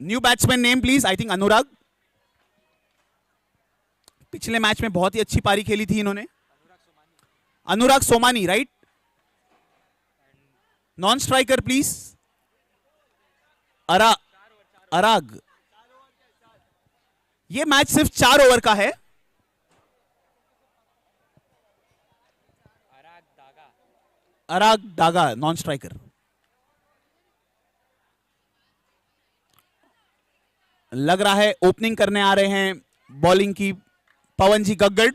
New batsman name please. I think Anurag. पिछले match में बहुत ही अच्छी पारी खेली थी इन्होंने. Anurag Somani, right. Non striker please. Arag. ये मैच सिर्फ 4 ओवर का है. Arag Daga, non striker. लग रहा है ओपनिंग करने आ रहे हैं बॉलिंग की पवन जी गग्गड़.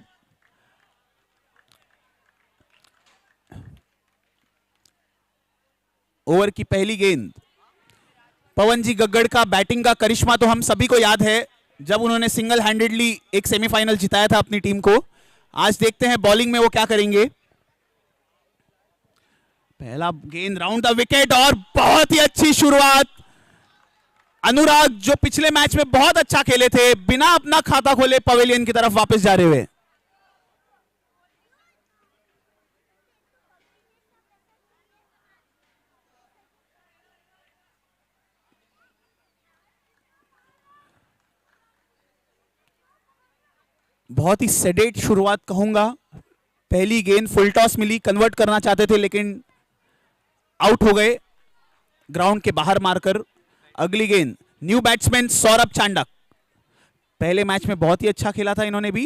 ओवर की पहली गेंद. पवन जी गग्गड़ का बैटिंग का करिश्मा तो हम सभी को याद है जब उन्होंने सिंगल हैंडेडली एक सेमीफाइनल जिताया था अपनी टीम को. आज देखते हैं बॉलिंग में वो क्या करेंगे. पहला गेंद राउंड द विकेट और बहुत ही अच्छी शुरुआत. अनुराग जो पिछले मैच में बहुत अच्छा खेले थे, बिना अपना खाता खोले पवेलियन की तरफ वापस जा रहे हुए. बहुत ही सेडेट शुरुआत कहूंगा. पहली गेंद फुल टॉस मिली, कन्वर्ट करना चाहते थे लेकिन आउट हो गए ग्राउंड के बाहर मारकर. अगली गेंद न्यू बैट्समैन सौरभ चांडक. पहले मैच में बहुत ही अच्छा खेला था इन्होंने भी.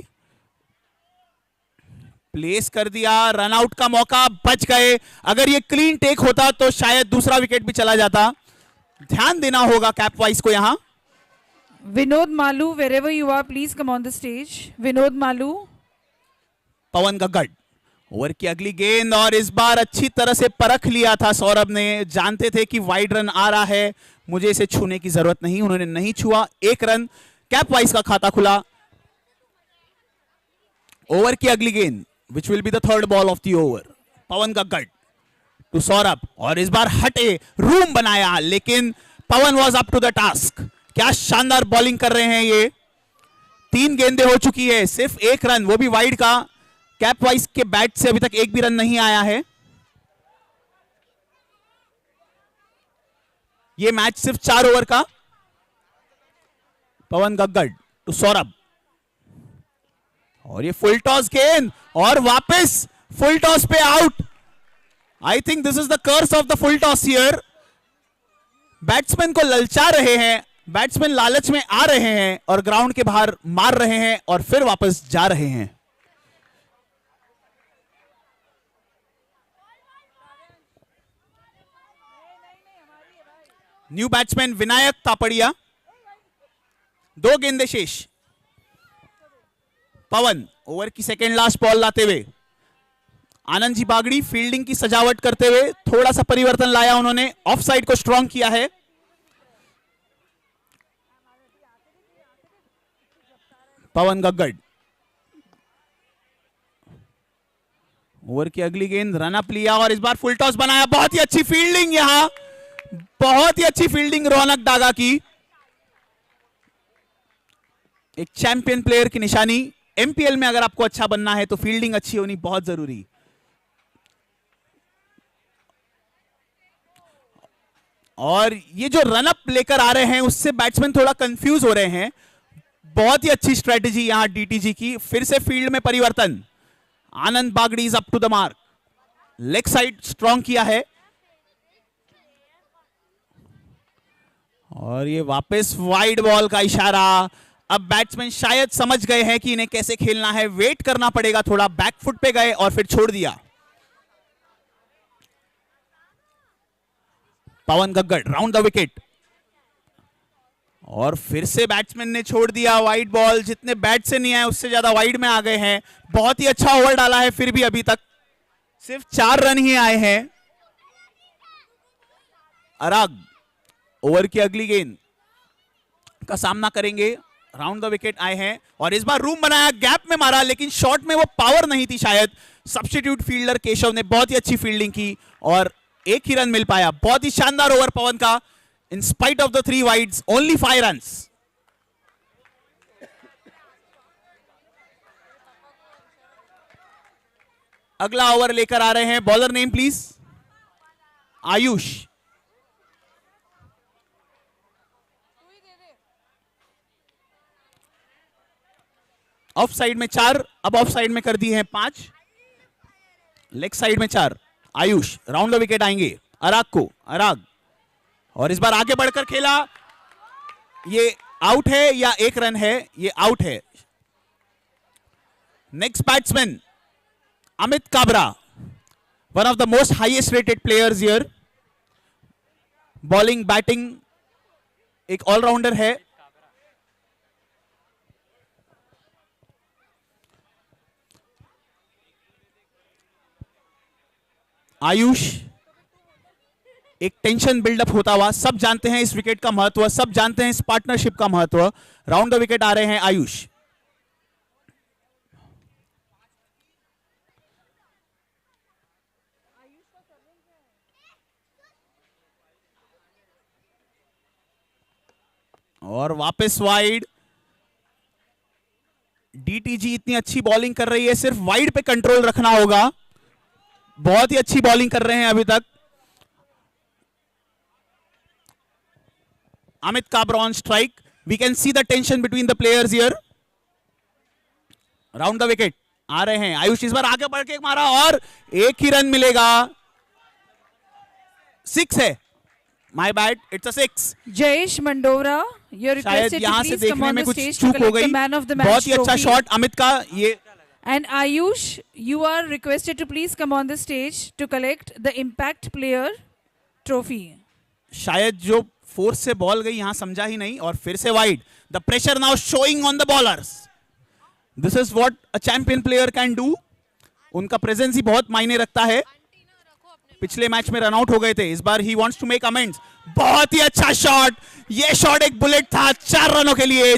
प्लेस कर दिया, रन आउट का मौका, बच गए. अगर ये क्लीन टेक होता तो शायद दूसरा विकेट भी चला जाता. ध्यान देना होगा कैप वाइस को यहां. Vinod Malu, wherever you are, please come on the stage. Vinod Malu. Pawan Gaggad. Over की अगली गेंद और इस बार अच्छी तरह से परख लिया था सौरभ ने. जानते थे कि वाइड रन आ रहा है, मुझे इसे छूने की जरूरत नहीं. उन्होंने नहीं छुआ. 1 रन. कैप वाइस का खाता खुला. ओवर की अगली गेंद which will be the third ball of the over. Pawan Gaggad to Saurabh और इस बार हटे, रूम बनाया लेकिन Pawan was up to the task. क्या शानदार बॉलिंग कर रहे हैं ये. 3 गेंदें हो चुकी है, सिर्फ 1 रन, वो भी वाइड का. कैप वाइस के बैट से अभी तक एक भी रन नहीं आया है. ये मैच सिर्फ 4 ओवर का. पवन गग्गड़ टू सौरभ और ये फुल टॉस गेंद और वापस फुल टॉस पे out. I think this is the curse of the full toss here. Batsman को ललचा रहे हैं, बैट्समैन लालच में आ रहे हैं और ग्राउंड के बाहर मार रहे हैं और फिर वापस जा रहे हैं. New batsman Vinayak Tapadia. 2 गेंदें शेष. पवन ओवर की सेकेंड लास्ट बॉल लाते हुए. आनंद जी बागड़ी फील्डिंग की सजावट करते हुए थोड़ा सा परिवर्तन लाया उन्होंने. ऑफ साइड को स्ट्रांग किया है. पवन गग्गड़. ओवर की अगली गेंद रन अप लिया और इस बार फुल टॉस बनाया. बहुत ही अच्छी फील्डिंग यहां, बहुत ही अच्छी फील्डिंग रौनक डागा की. एक चैंपियन प्लेयर की निशानी. एमपीएल में अगर आपको अच्छा बनना है तो फील्डिंग अच्छी होनी बहुत जरूरी. और ये जो रन अप लेकर आ रहे हैं उससे बैट्समैन थोड़ा कंफ्यूज हो रहे हैं. बहुत ही अच्छी स्ट्रेटेजी यहां डीटीजी की. फिर से फील्ड में परिवर्तन. Anand Bagdi is up to the mark. Leg side strong किया है और ये वापस वाइड बॉल का इशारा. अब बैट्समैन शायद समझ गए हैं कि इन्हें कैसे खेलना है. वेट करना पड़ेगा थोड़ा. बैकफुट पे गए और फिर छोड़ दिया. पवन गग्गड़ राउंड द विकेट और फिर से बैट्समैन ने छोड़ दिया. वाइड बॉल जितने बैट से नहीं आए उससे ज्यादा वाइड में आ गए हैं. बहुत ही अच्छा ओवर डाला है, फिर भी अभी तक सिर्फ 4 रन ही आए हैं. अराग ओवर की अगली गेंद का सामना करेंगे. राउंड द विकेट आए हैं और इस बार रूम बनाया, गैप में मारा लेकिन शॉट में वो पावर नहीं थी शायद. सब्स्टिट्यूट फील्डर केशव ने बहुत ही अच्छी फील्डिंग की और 1 ही रन मिल पाया. बहुत ही शानदार ओवर पवन का. In spite of the 3 wides, only 5 runs. अगला ओवर लेकर आ रहे हैं. Bowler name please. Ayush. Of side में 4, अब ऑफ साइड में कर दी है 5, लेग साइड में 4। आयुष राउंड द विकेट आएंगे अराग को, अराग, और इस बार आगे बढ़कर खेला, ये आउट है या 1 रन है? ये आउट है। Next batsman Amit Kabra, one of the most highest rated players here, bowling batting एक ऑलराउंडर है। आयुष, एक टेंशन बिल्डअप होता हुआ, सब जानते हैं इस विकेट का महत्व, सब जानते हैं इस पार्टनरशिप का महत्व। राउंड द विकेट आ रहे हैं आयुष। और वापस वाइड। डीटीजी इतनी अच्छी बॉलिंग कर रही है, सिर्फ वाइड पे कंट्रोल रखना होगा। बहुत ही अच्छी बॉलिंग कर रहे हैं अभी तक। Amit Kabra on strike. We can see the tension between the players here. Round the wicket आ रहे हैं आयुष, इस बार आगे बढ़ के मारा और 1 ही रन मिलेगा। 6 है, my bad, it's a 6। Jayesh Mandora, you're requested to यहां से please come देखने on में the कुछ stage to चूक हो collect गई। the man of the match बहुत ही अच्छा trophy. शॉट अमित का। ये And Ayush, you are requested to please come on the stage to collect the Impact Player Trophy. शायद जो फोर्स से बॉल गई यहां समझा ही नहीं, और फिर से wide. The pressure now showing on the bowlers. This is what a champion player can do. उनका प्रेजेंस ही बहुत मायने रखता है। पिछले मैच में रन आउट हो गए थे, इस बार he wants to make amends. बहुत ही अच्छा शॉट, ये शॉट एक बुलेट था 4 रनों के लिए।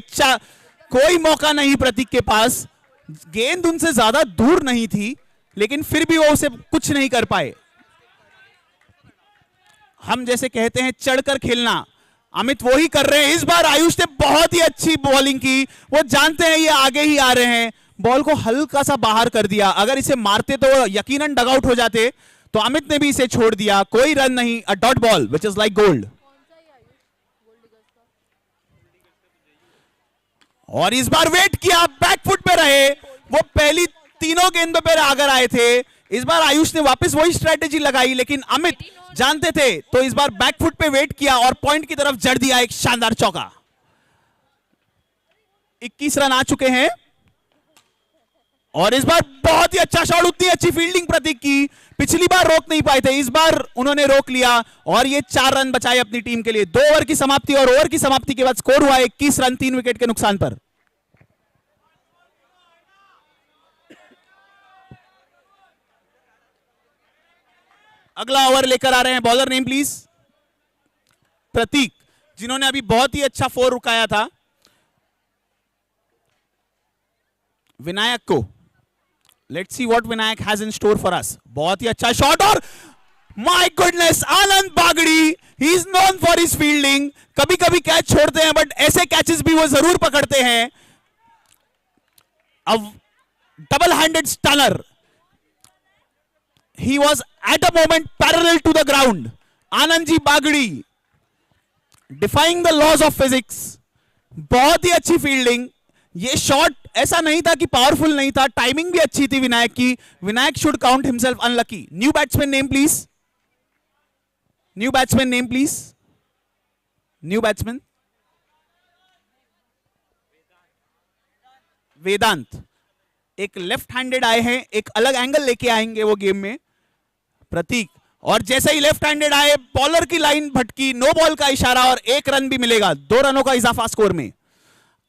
कोई मौका नहीं प्रतीक के पास, गेंद उनसे ज्यादा दूर नहीं थी, लेकिन फिर भी वो उसे कुछ नहीं कर पाए। हम जैसे कहते हैं चढ़कर खेलना, अमित वो ही कर रहे हैं। इस बार आयुष ने बहुत ही अच्छी बॉलिंग की, वो जानते हैं ये आगे ही आ रहे हैं, बॉल को हल्का सा बाहर कर दिया। अगर इसे मारते तो यकीनन डगआउट हो जाते, तो अमित ने भी इसे छोड़ दिया। कोई रन नहीं, a dot ball which is like gold. और इस बार वेट किया, बैकफुट पे रहे, वो पहली तीनों गेंदों पर आकर आए थे। इस बार आयुष ने वापस वही स्ट्रेटेजी लगाई, लेकिन अमित जानते थे तो इस बार बैकफुट पे वेट किया और पॉइंट की तरफ जड़ दिया एक शानदार चौका। 21 रन आ चुके हैं और इस बार बहुत ही अच्छा शॉट, उतनी अच्छी फील्डिंग प्रतीक की। पिछली बार रोक नहीं पाए थे, इस बार उन्होंने रोक लिया और ये 4 रन बचाए अपनी टीम के लिए। 2 ओवर की समाप्ति, और ओवर की समाप्ति के बाद स्कोर हुआ 21 रन 3 विकेट के नुकसान पर। अगला ओवर लेकर आ रहे हैं बॉलर नेम प्लीज प्रतीक, जिन्होंने अभी बहुत ही अच्छा 4 रुकाया था। विनायक को, let's see what Vinayak has in store for us. बहुत ही अच्छा शॉट और my goodness, Anand Bagdi, he is known for his fielding. कभी कभी कैच छोड़ते हैं बट ऐसे कैचेस भी वो जरूर पकड़ते हैं। अब double handed stunner, he was at a moment parallel to the ground. Anand ji Bagdi defying the laws of physics, बहुत ही अच्छी फील्डिंग। ये शॉट ऐसा नहीं था कि पावरफुल नहीं था, टाइमिंग भी अच्छी थी विनायक की। Vinayak should count himself unlucky. New batsman name please, new batsman name please, new batsman Vedant. एक लेफ्ट हैंडेड आए हैं, एक अलग एंगल लेके आएंगे वो गेम में प्रतीक। और जैसे ही लेफ्ट हैंडेड आए, बॉलर की लाइन भटकी, नो बॉल का इशारा और 1 रन भी मिलेगा। 2 रनों का इजाफा स्कोर में।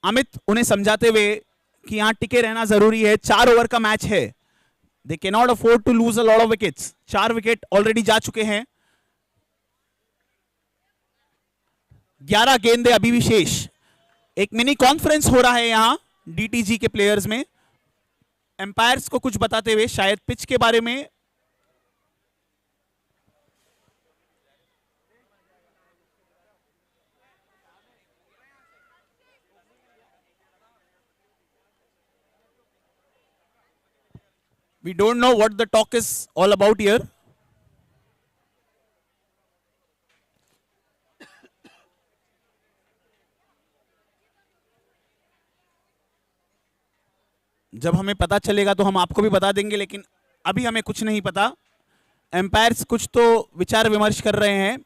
अमित उन्हें समझाते हुए कि यहां टिके रहना जरूरी है, 4 ओवर का मैच है, they can not afford to lose a lot of wickets. 4 wicket already जा चुके हैं, 11 गेंदे अभी भी शेष। एक मिनी कॉन्फ्रेंस हो रहा है यहां डीटीजी के प्लेयर्स में, एम्पायर्स को कुछ बताते हुए, शायद पिच के बारे में। We don't know what the talk is all about here. जब हमें पता चलेगा तो हम आपको भी बता देंगे, लेकिन अभी हमें कुछ नहीं पता। एम्पायर्स कुछ तो विचार विमर्श कर रहे हैं।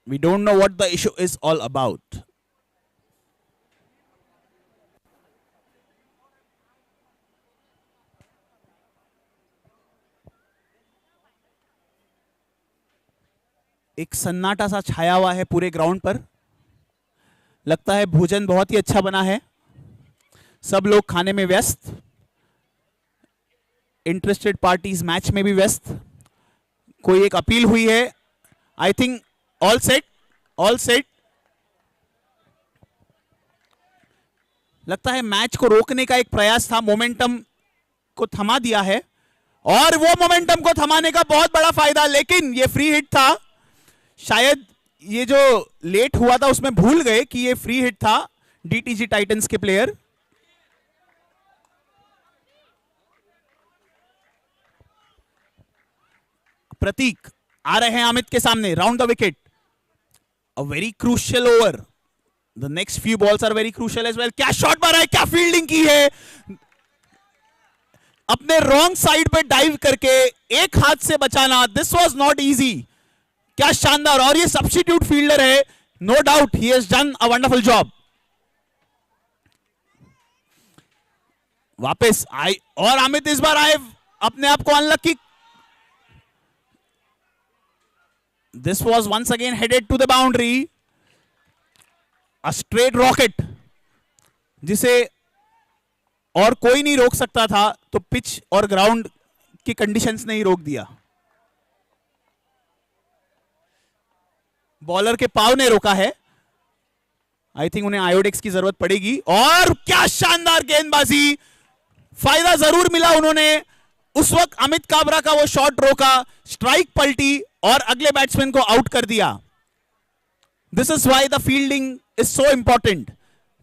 We don't know what the issue is all about. एक सन्नाटा सा छाया हुआ है पूरे ग्राउंड पर। लगता है भोजन बहुत ही अच्छा बना है, सब लोग खाने में व्यस्त, इंटरेस्टेड पार्टीज मैच में भी व्यस्त। कोई एक अपील हुई है, I think all set, all set. लगता है मैच को रोकने का एक प्रयास था, मोमेंटम को थमा दिया है, और वो मोमेंटम को थमाने का बहुत बड़ा फायदा, लेकिन ये फ्री हिट था। शायद ये जो लेट हुआ था उसमें भूल गए कि ये फ्री हिट था डीटीजी टाइटंस के प्लेयर। प्रतीक आ रहे हैं अमित के सामने, round the wicket. A very crucial over, the next few balls are very crucial as well. क्या शॉट मारा है, क्या फील्डिंग की है, अपने रॉन्ग साइड पे डाइव करके एक हाथ से बचाना, दिस वाज नॉट इजी। क्या शानदार, और ये सब्स्टिट्यूट फील्डर है, no doubt he has done a wonderful job. वापस आई, और अमित इस बार आए अपने आप को unlucky. This was once again headed to the boundary. A straight rocket, जिसे और कोई नहीं रोक सकता था, तो पिच और ग्राउंड की कंडीशंस ने ही रोक दिया। बॉलर के पाव ने रोका है। आई थिंक उन्हें आयोडेक्स की जरूरत पड़ेगी। और क्या शानदार गेंदबाजी, फायदा जरूर मिला उन्होंने। उस वक्त अमित काबरा का वो शॉट रोका, स्ट्राइक पलटी और अगले बैट्समैन को आउट कर दिया। This is why the fielding is so important.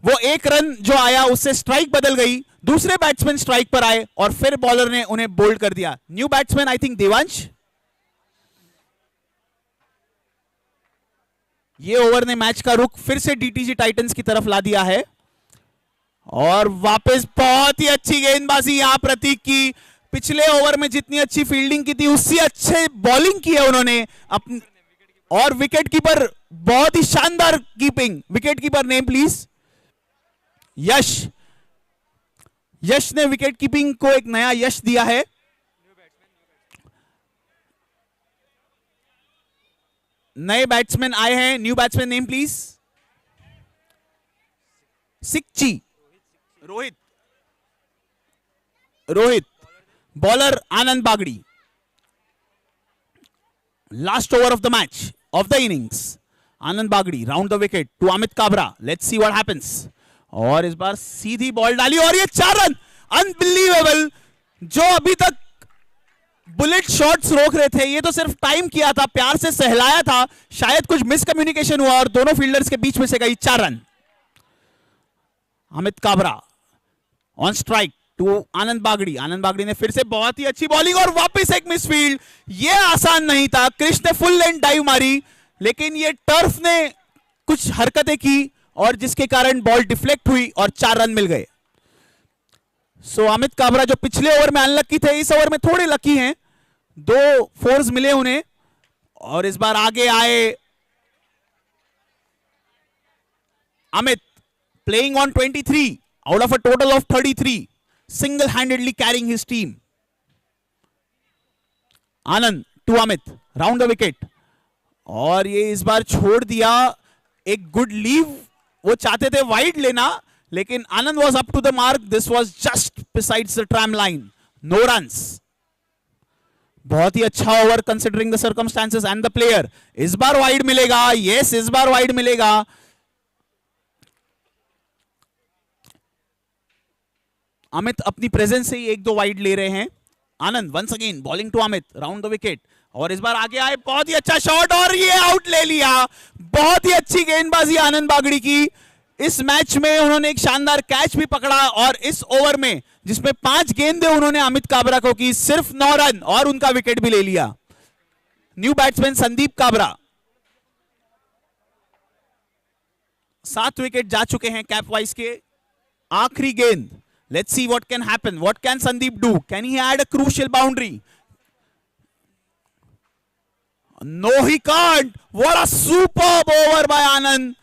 वो एक रन जो आया उससे स्ट्राइक बदल गई, दूसरे बैट्समैन स्ट्राइक पर आए और फिर बॉलर ने उन्हें बोल्ड कर दिया। New batsman I think Devansh. ये ओवर ने मैच का रुख फिर से डीटीजी टाइटंस की तरफ ला दिया है। और वापस बहुत ही अच्छी गेंदबाजी यहां प्रतीक की। पिछले ओवर में जितनी अच्छी फील्डिंग की थी उससे अच्छे बॉलिंग की है उन्होंने अपनी, और विकेट कीपर बहुत ही शानदार keeping. Wicket keeper name please. Yash, Yash ने विकेट कीपिंग को एक नया यश दिया है। नए बैट्समैन आए हैं, new batsman name please. Sikchi, Rohit, Rohit. Bowler Anand Bagdi. Last over of the match, of the innings. Anand Bagdi round the wicket to Amit Kabra. Let's see what happens. और इस बार सीधी बॉल डाली और ये 4 रन, अनबिलीवेबल। जो अभी तक बुलेट शॉट्स रोक रहे थे, ये तो सिर्फ टाइम किया था, प्यार से सहलाया था, शायद कुछ मिसकम्युनिकेशन हुआ और दोनों फील्डर्स के बीच में से गई 4 run. Amit Kabra on strike to Anand Bagdi. Anand Bagdi ने फिर से बहुत ही अच्छी बॉलिंग और वापस एक मिसफील्ड। ये आसान नहीं था, क्रिश ने फुल लेंथ डाइव मारी, लेकिन ये टर्फ ने कुछ हरकतें की और जिसके कारण बॉल डिफ्लेक्ट हुई और 4 रन मिल गए। सो अमित काबरा जो पिछले ओवर में अनलकी थे, इस ओवर में थोड़े लकी हैं, 2 फोर्स मिले उन्हें। और इस बार आगे आए Amit, playing on 23 out of a total of 33, single handedly carrying his team. Anand to Amit, round the wicket. और ये इस बार छोड़ दिया एक गुड लीव। वो चाहते थे वाइड लेना, लेकिन आनंद was up to the mark. This was just besides the tram line. No runs. बहुत ही अच्छा over considering the circumstances and the player. इस बार वाइड मिलेगा, यस इस बार वाइड मिलेगा। अमित अपनी प्रेजेंस से ही 1-2 वाइड ले रहे हैं। Anand once again bowling to Amit, round the wicket. और इस बार आगे आए, बहुत ही अच्छा शॉट और ये आउट ले लिया। बहुत ही अच्छी गेंदबाजी आनंद बागड़ी की। इस मैच में उन्होंने एक शानदार कैच भी पकड़ा और इस ओवर में जिसमें 5 गेंदें उन्होंने अमित काबरा को की, सिर्फ 9 रन और उनका विकेट भी ले लिया। New batsman Sandeep Kabra. 7 wicket जा चुके हैं कैप वाइज के आखिरी गेंद. Let's see what can happen. What can Sandeep do? Can he add a crucial boundary? No, he can't. What a superb over by Anand.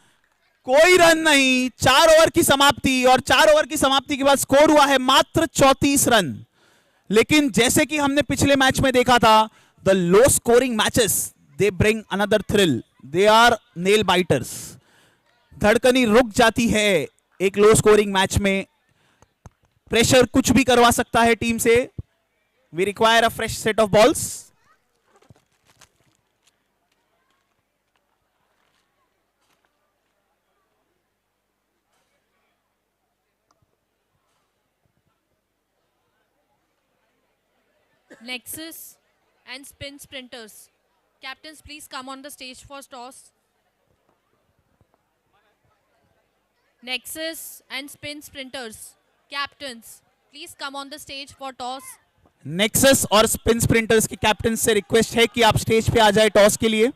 कोई रन नहीं. 4 ओवर की समाप्ति, और 4 ओवर की समाप्ति के बाद स्कोर हुआ है मात्र 34 रन. लेकिन जैसे कि हमने पिछले मैच में देखा था, the low scoring matches they bring another thrill. They are nail biters. धड़कनी रुक जाती है एक लो स्कोरिंग मैच में. प्रेशर कुछ भी करवा सकता है टीम से. We require a fresh set of balls. Nexus and spin sprinters. Captains, please come on the stage for toss. Nexus and spin sprinters. Captains, please come on the stage for toss. Nexus और spin sprinters के captain से request है कि आप stage पे आ जाए toss के लिए.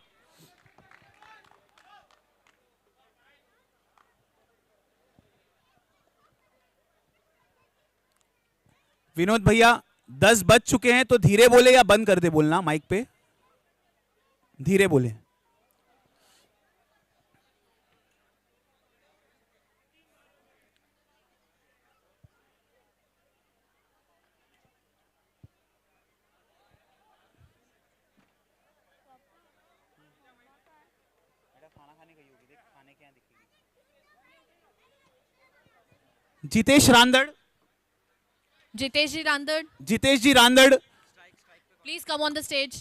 विनोद भैया, 10 बज चुके हैं, तो धीरे बोले या बंद कर दे बोलना माइक पे. धीरे बोले. Jitesh Randad. Jitesh ji Randad, Jitesh ji Randad please come on the stage.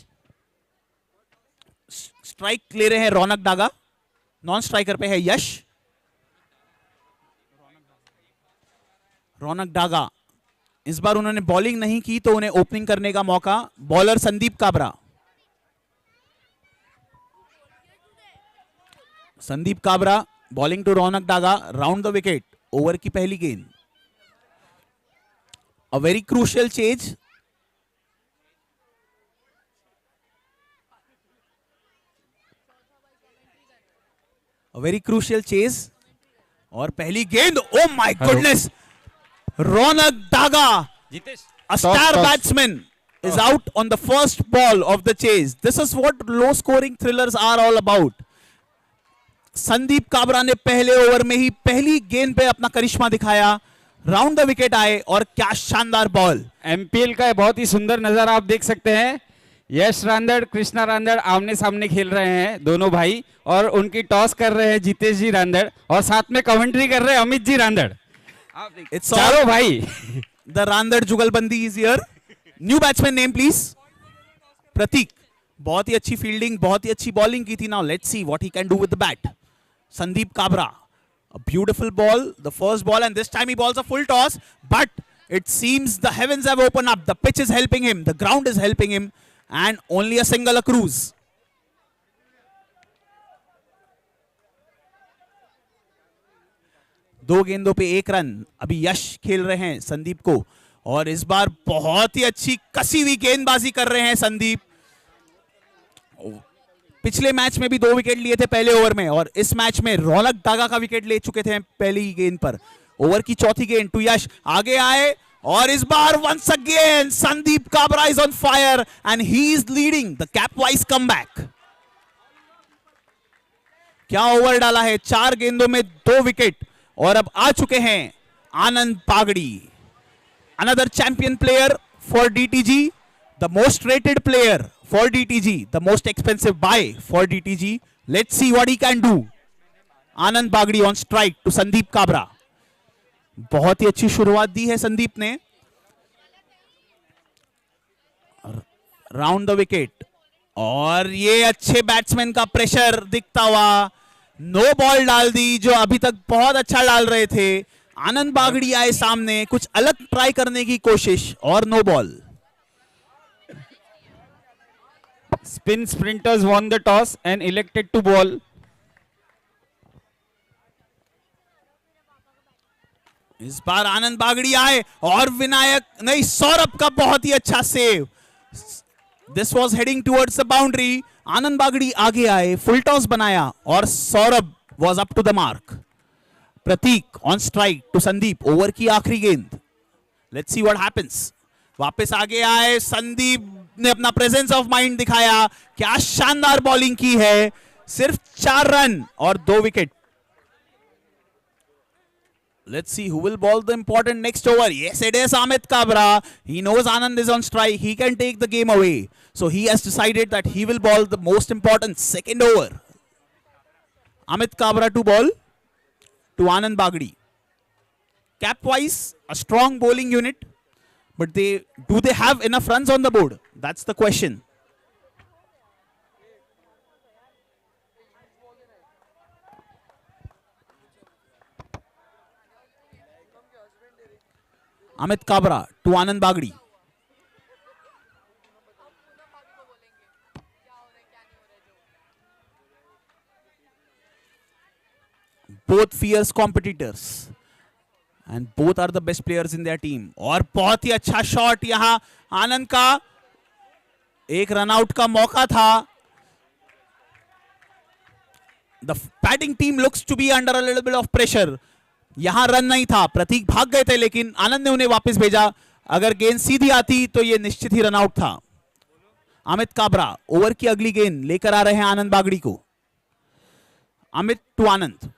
Strike ले रहे हैं रौनक डागा. नॉन स्ट्राइकर पे है यश. रौनक डागा, इस बार उन्होंने बॉलिंग नहीं की तो उन्हें ओपनिंग करने का मौका. Bowler Sandeep Kabra. Sandeep Kabra bowling to Raunak Daga. Round the wicket. Over की पहली गेंद. A very crucial chase. A very crucial chase. और पहली गेंद. Oh my goodness! Raunak Daga, a star batsman, is out on the first ball of the chase. This is what low scoring thrillers are all about. Sandeep Kabra ने पहले over में ही पहली गेंद पे अपना करिश्मा दिखाया. राउंड द विकेट आए, और क्या शानदार बॉल. एमपीएल का बहुत ही सुंदर नजारा आप देख सकते हैं. यश रांदड़, कृष्णा रांदड़ आमने सामने खेल रहे हैं दोनों भाई, और उनकी टॉस कर रहे हैं जितेश जी रांदड़, और साथ में कमेंट्री कर रहे हैं अमित जी रांदड़. चारों भाई. The Randad jugalbandi is here. New batsman name please. Prateek. बहुत ही अच्छी फील्डिंग, बहुत ही अच्छी बॉलिंग की थी. Now let's see what he can do with the bat. Sandeep Kabra, a beautiful ball, the first ball, and this time he balls a full toss, but it seems the heavens have opened up. The pitch is helping him, the ground is helping him, and only a single cruise. दो गेंदों पे 1 run. अभी यश खेल रहे हैं संदीप को, और इस बार बहुत ही अच्छी कसी हुई गेंदबाजी कर रहे हैं संदीप. पिछले मैच में भी 2 विकेट लिए थे पहले ओवर में, और इस मैच में रौनक डागा का विकेट ले चुके थे पहली गेंद पर. ओवर की चौथी गेंद टू यश. आगे आए, और इस बार once again Sandeep Kabra is on fire, and he is leading the cap wise comeback. क्या ओवर डाला है. 4 गेंदों में 2 विकेट, और अब आ चुके हैं Anand Pagdi. Another champion player for DTG, the most rated player for DTG, the most expensive buy for DTG. Let's see what he can do. Anand Bagdi on strike to Sandeep Kabra. बहुत ही अच्छी शुरुआत दी है संदीप ने. राउंड द विकेट, और ये अच्छे batsman का प्रेशर दिखता हुआ. नो बॉल डाल दी, जो अभी तक बहुत अच्छा डाल रहे थे. आनंद बागड़ी आए सामने, कुछ अलग ट्राई करने की कोशिश, और no ball. Spin sprinters won the toss and elected to bowl. इस बार आनंद बागड़ी आए, और विनायक नहीं, सौरभ का बहुत ही अच्छा save. This was heading towards the boundary. Anand Bagdi आगे आए, फुल टॉस बनाया, और Saurabh was up to the mark. Prateek on strike to Sandeep, over की आखिरी गेंद. Let's see what happens. वापस आगे आए संदीप ने अपना प्रेजेंस ऑफ माइंड दिखाया. क्या शानदार बॉलिंग की है. सिर्फ 4 रन और 2 wicket. Let's see who will bowl the important next over. Yes, it is Amit Kabra. He knows Anand is on strike. He can take the game away. So he has decided that he will bowl the most important second over. Amit Kabra to bowl to Anand Bagdi. Cap-wise, a strong bowling unit. But do they have enough runs on the board? That's the question. Amit Kabra to Anand Bagdi. Both fierce competitors and both are the best players in their team. और बहुत ही अच्छा shot यहां आनंद का. एक run out का मौका था. The batting team looks to be under a little bit of pressure. यहां रन नहीं था, प्रतीक भाग गए थे लेकिन आनंद ने उन्हें वापस भेजा. अगर गेंद सीधी आती तो यह निश्चित ही रन आउट था. अमित काबरा ओवर की अगली गेंद लेकर आ रहे हैं आनंद बागड़ी को. अमित टू आनंद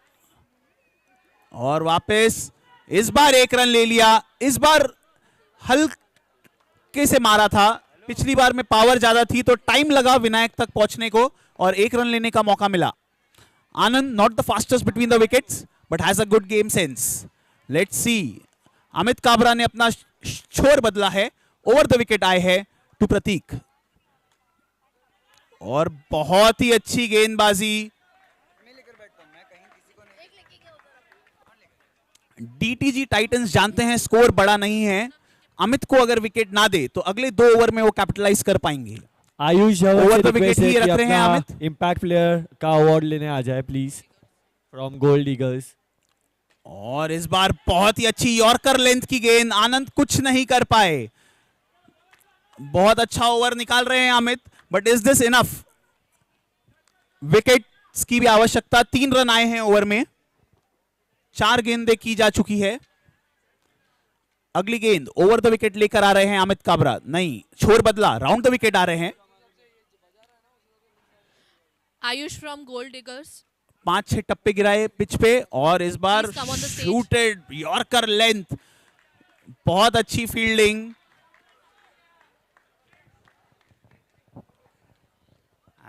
और वापस. इस बार 1 रन ले लिया. इस बार हल्के से मारा था. पिछली बार में पावर ज्यादा थी तो टाइम लगा विनायक तक पहुंचने को और 1 रन लेने का मौका मिला. Anand not the fastest between the wickets but has a good game sense. Let's see. Amit Kabra ने अपना छोर बदला है. ओवर द विकेट आए हैं टू प्रतीक और बहुत ही अच्छी गेंदबाजी. डीटीजी टाइटंस जानते हैं स्कोर बड़ा नहीं है. अमित को अगर विकेट ना दे तो अगले 2 ओवर में वो कैपिटलाइज कर पाएंगे. आयुष ओवर द विकेट ही रख रहे हैं अमित. इम्पैक्ट प्लेयर का अवार्ड लेने आ जाए प्लीज फ्रॉम गोल्ड ईगल्स. और इस बार बहुत ही अच्छी यॉर्कर लेंथ की गेंद. आनंद कुछ नहीं कर पाए. बहुत अच्छा ओवर निकाल रहे हैं Amit. But is this enough? Wickets की भी आवश्यकता. 3 रन आए हैं ओवर में. 4 गेंदें की जा चुकी है. अगली गेंद ओवर द विकेट लेकर आ रहे हैं अमित काबरा. नहीं, छोर बदला. राउंड द विकेट आ रहे हैं. Ayush from Gold Diggers. 5-6 टप्पे गिराए पिच पे और इस बार Please come on the stage. Shooted yorker length. बहुत अच्छी fielding.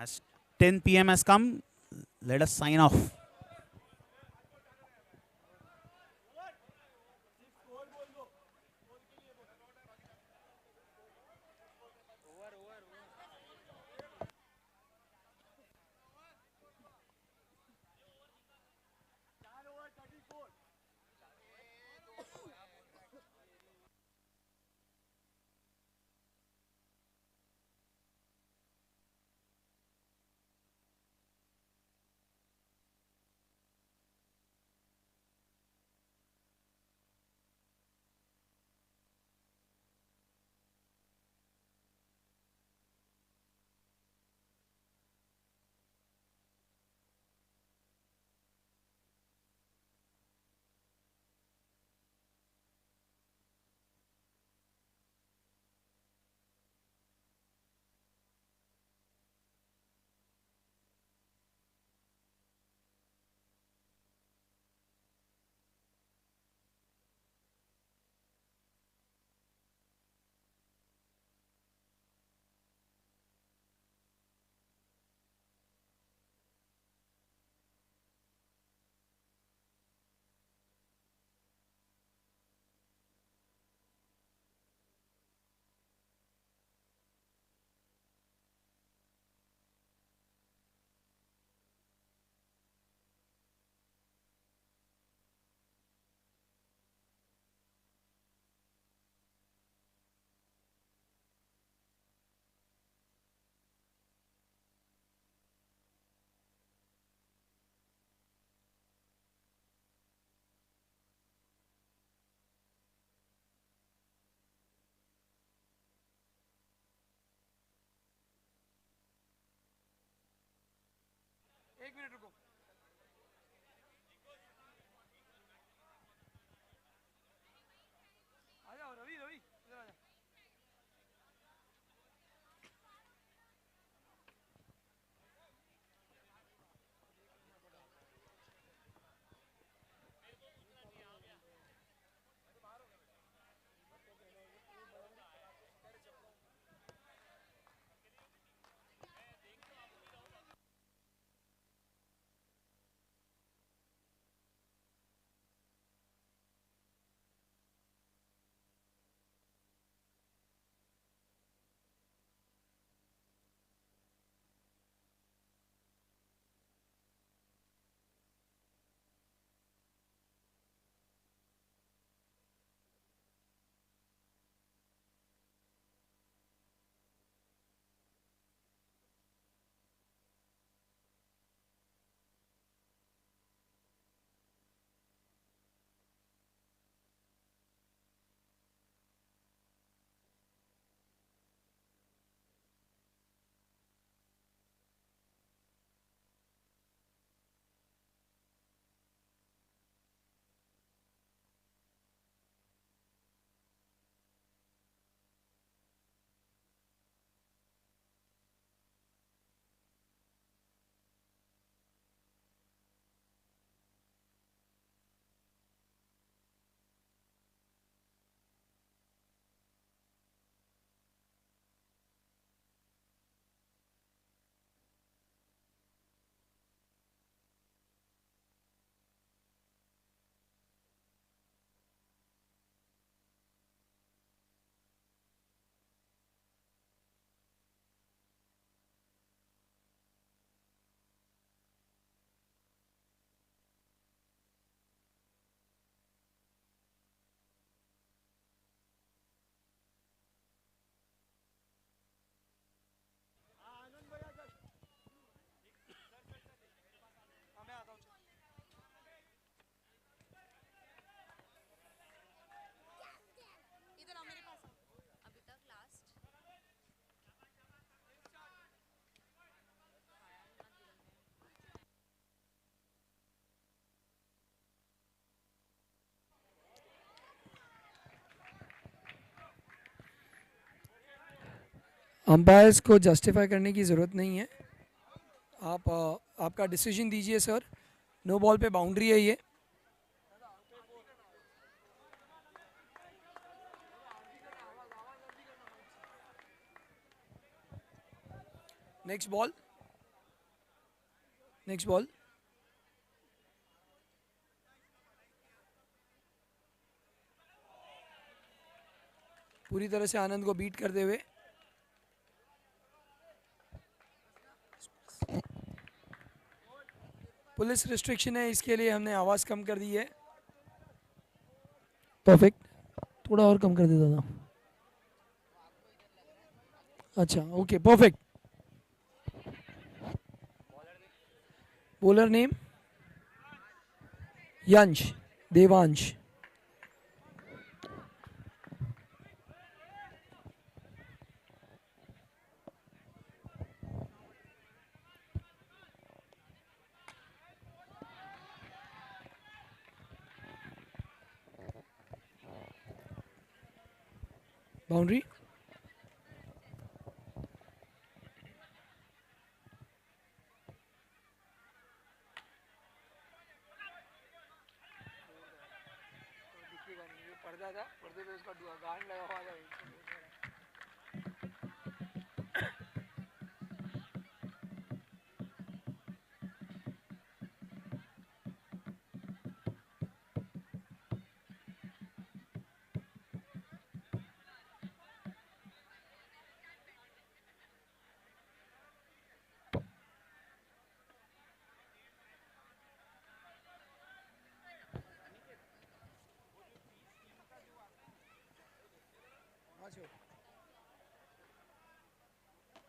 As 10 PM has come, let us sign off. Umpires को जस्टिफाई करने की ज़रूरत नहीं है, आप आपका डिसीजन दीजिए सर। नो बॉल पे बाउंड्री है ये। Next ball, next ball. पूरी तरह से आनंद को बीट करते हुए पुलिस रिस्ट्रिक्शन है, इसके लिए हमने आवाज़ कम कर दी है। परफेक्ट, थोड़ा और कम कर देता था। अच्छा okay perfect. Bowler name Yansh Devansh. Boundary. पर्दा था, पर्दे पे उसका गांड लगा हुआ था।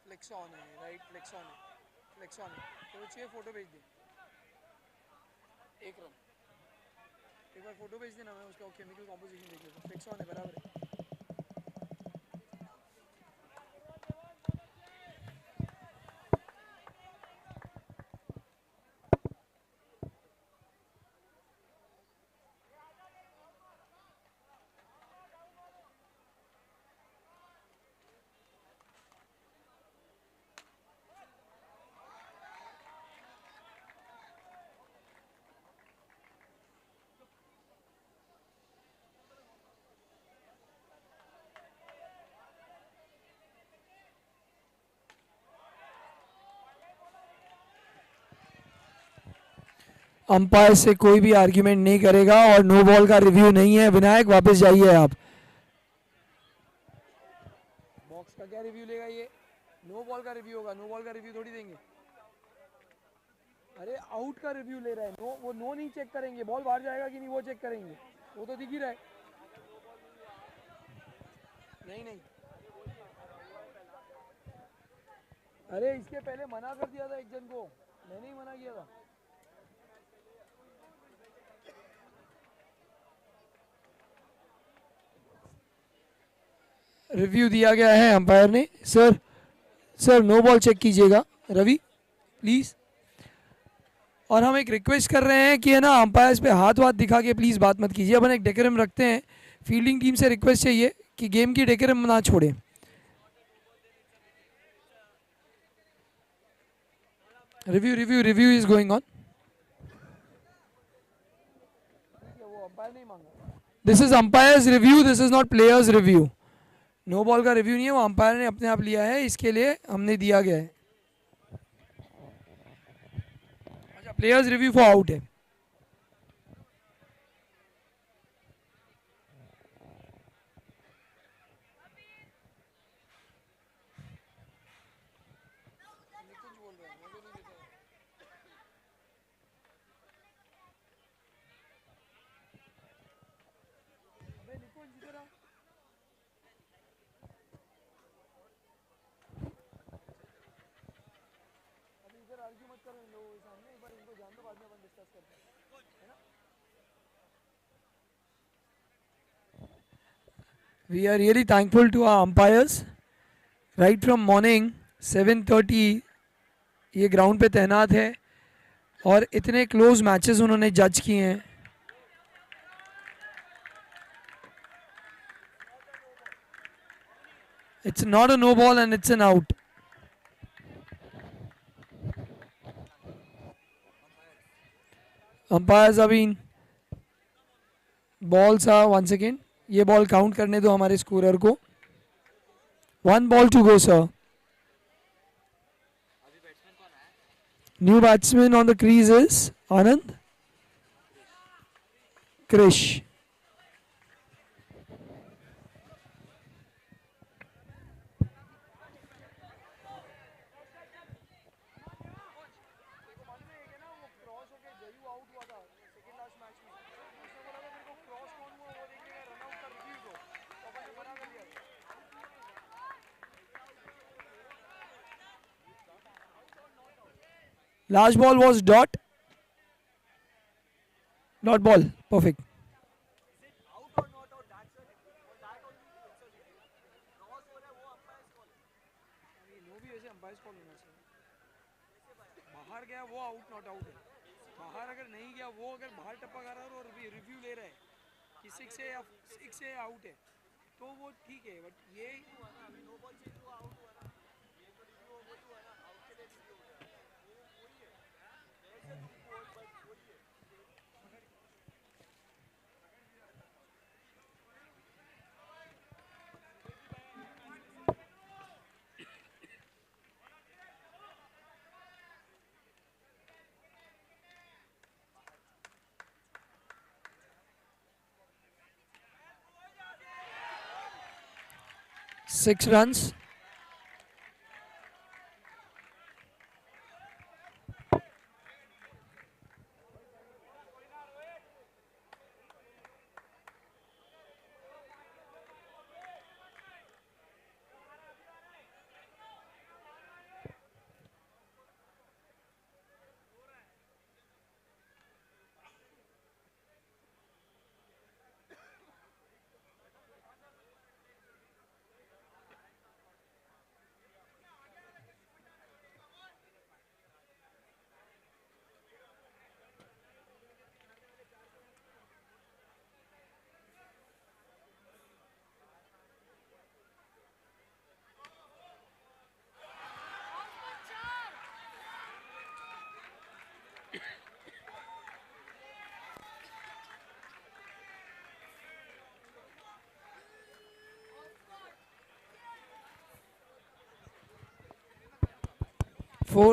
फ्लेक्स ऑन है, राइट फ्लेक्स ऑन है, फ्लेक्स ऑन है। तो चाहिए फोटो भेज दे, एक रन। एक बार फोटो भेज देना, मैं उसका केमिकल कॉम्पोजिशन देख लेता हूँ। फ्लेक्स ऑन है, बराबर है। अंपायर से कोई भी आर्ग्यूमेंट नहीं करेगा और नो बॉल का रिव्यू नहीं है। विनायक वापस जाइए आप। बॉक्स का क्या रिव्यू लेगा ये? नो बॉल का रिव्यू होगा, नो बॉल का रिव्यू थोड़ी देंगे। अरे आउट का रिव्यू ले रहा है। नो, वो नो नहीं चेक करेंगे, बॉल बाहर जाएगा कि नहीं वो चेक करेंगे, वो तो दिख ही रहा है। नहीं नहीं, अरे इसके पहले मना कर दिया था एक जन को, मैंने ही मना किया था। रिव्यू दिया गया है अंपायर ने। Sir sir no ball check कीजिएगा रवि प्लीज। और हम एक रिक्वेस्ट कर रहे हैं कि है ना, अंपायर्स पे हाथ वाथ दिखा के प्लीज बात मत कीजिए। अपन एक डेकोरम रखते हैं। फील्डिंग टीम से रिक्वेस्ट चाहिए कि गेम की डेकोरम ना छोड़े। Review review review is going on. This is umpire's review, this is not players' review. No ball का रिव्यू नहीं है, वो अंपायर ने अपने आप लिया है, इसके लिए हमने दिया गया है। अच्छा प्लेयर्स रिव्यू फॉर आउट है। We are really thankful to our umpires. Right from morning 7:30 ये ग्राउंड पे तैनात है और इतने क्लोज मैचेस उन्होंने जज किए हैं। It's not a no ball and it's an out. Umpires have been balls are once again. ये बॉल काउंट करने दो हमारे स्कोरर को. 1 ball to go, sir. New batsman on the crease is Anand. Krish. Last ball was dot. Dot ball. Perfect. बाहर गया वो out not out है. बाहर अगर नहीं गया वो अगर बाहर टप्पा कर रहा है और रिव्यू ले रहा है कि 6 से आउट है तो वो ठीक है. बट ये नो बॉल से जो आउट हुआ ना ये तो रिव्यू वही हुआ ना आउट के लिए रिव्यू हो गया. Six runs.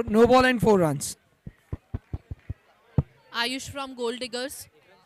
No ball and 4 runs. Ayush from Gold Diggers.